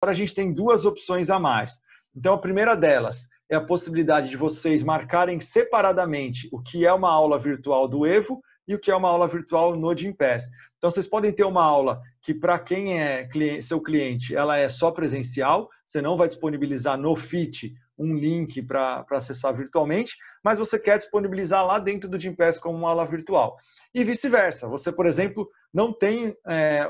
a gente tem duas opções a mais. Então, a primeira delas é a possibilidade de vocês marcarem separadamente o que é uma aula virtual do Evo e o que é uma aula virtual no Gympass. Então, vocês podem ter uma aula que, para quem é seu cliente, ela é só presencial, você não vai disponibilizar no Fit um link para acessar virtualmente, mas você quer disponibilizar lá dentro do Gympass como uma aula virtual. E vice-versa. Você, por exemplo, não tem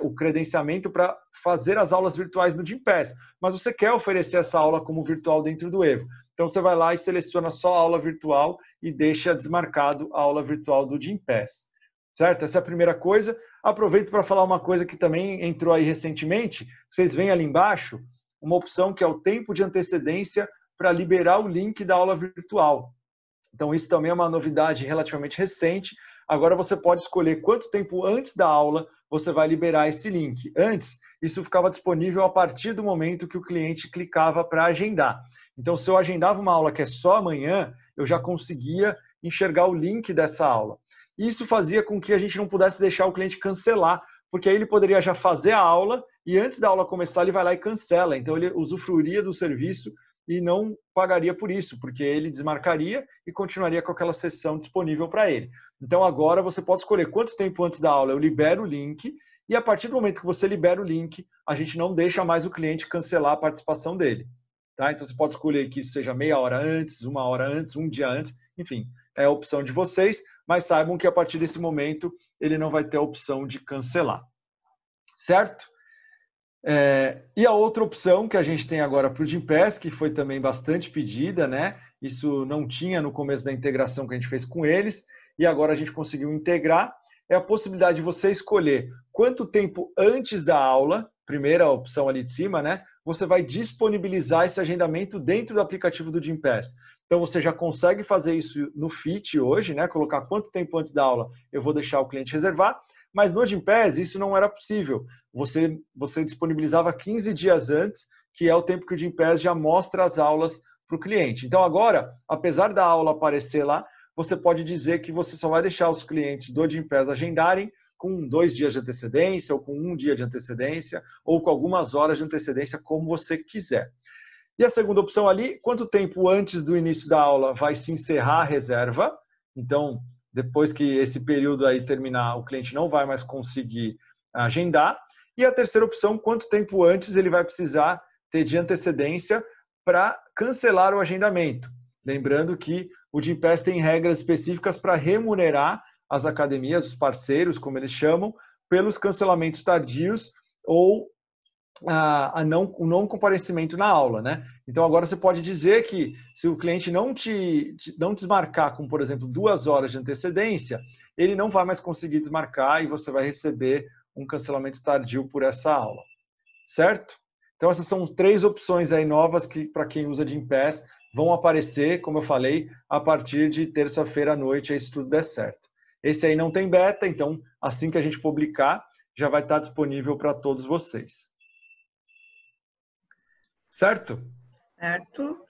o credenciamento para fazer as aulas virtuais no Gympass, mas você quer oferecer essa aula como virtual dentro do Evo. Então, você vai lá e seleciona só a aula virtual e deixa desmarcado a aula virtual do Gympass. Certo? Essa é a primeira coisa. Aproveito para falar uma coisa que também entrou aí recentemente. Vocês veem ali embaixo uma opção que é o tempo de antecedência para liberar o link da aula virtual. Então, isso também é uma novidade relativamente recente. Agora você pode escolher quanto tempo antes da aula você vai liberar esse link. Antes, isso ficava disponível a partir do momento que o cliente clicava para agendar. Então, se eu agendava uma aula que é só amanhã, eu já conseguia enxergar o link dessa aula. Isso fazia com que a gente não pudesse deixar o cliente cancelar, porque aí ele poderia já fazer a aula e antes da aula começar ele vai lá e cancela. Então, ele usufruiria do serviço e não pagaria por isso, porque ele desmarcaria e continuaria com aquela sessão disponível para ele. Então, agora você pode escolher quanto tempo antes da aula eu libero o link e a partir do momento que você libera o link, a gente não deixa mais o cliente cancelar a participação dele. Tá? Então, você pode escolher que isso seja meia hora antes, uma hora antes, um dia antes, enfim, é a opção de vocês, mas saibam que a partir desse momento ele não vai ter a opção de cancelar. Certo? E a outra opção que a gente tem agora para o Gympass, que foi também bastante pedida, né? Isso não tinha no começo da integração que a gente fez com eles, e agora a gente conseguiu integrar, é a possibilidade de você escolher quanto tempo antes da aula, primeira opção ali de cima, né? Você vai disponibilizar esse agendamento dentro do aplicativo do Gympass. Então, você já consegue fazer isso no Fit hoje, né? Colocar quanto tempo antes da aula eu vou deixar o cliente reservar, mas no Gympass isso não era possível. Você disponibilizava 15 dias antes, que é o tempo que o Gympass já mostra as aulas para o cliente. Então, agora, apesar da aula aparecer lá, você pode dizer que você só vai deixar os clientes do Gympass agendarem com 2 dias de antecedência, ou com 1 dia de antecedência, ou com algumas horas de antecedência, como você quiser. E a segunda opção ali, quanto tempo antes do início da aula vai se encerrar a reserva? Então, depois que esse período aí terminar, o cliente não vai mais conseguir agendar. E a terceira opção, quanto tempo antes ele vai precisar ter de antecedência para cancelar o agendamento. Lembrando que o Gympass tem regras específicas para remunerar as academias, os parceiros, como eles chamam, pelos cancelamentos tardios ou o não comparecimento na aula, né? Então, agora você pode dizer que se o cliente não desmarcar com, por exemplo, 2 horas de antecedência, ele não vai mais conseguir desmarcar e você vai receber um cancelamento tardio por essa aula, certo? Então, essas são 3 opções aí novas que, para quem usa Gympass, vão aparecer, como eu falei, a partir de terça-feira à noite, aí se tudo der certo. Esse aí não tem beta, então, assim que a gente publicar, já vai estar disponível para todos vocês. Certo? Certo.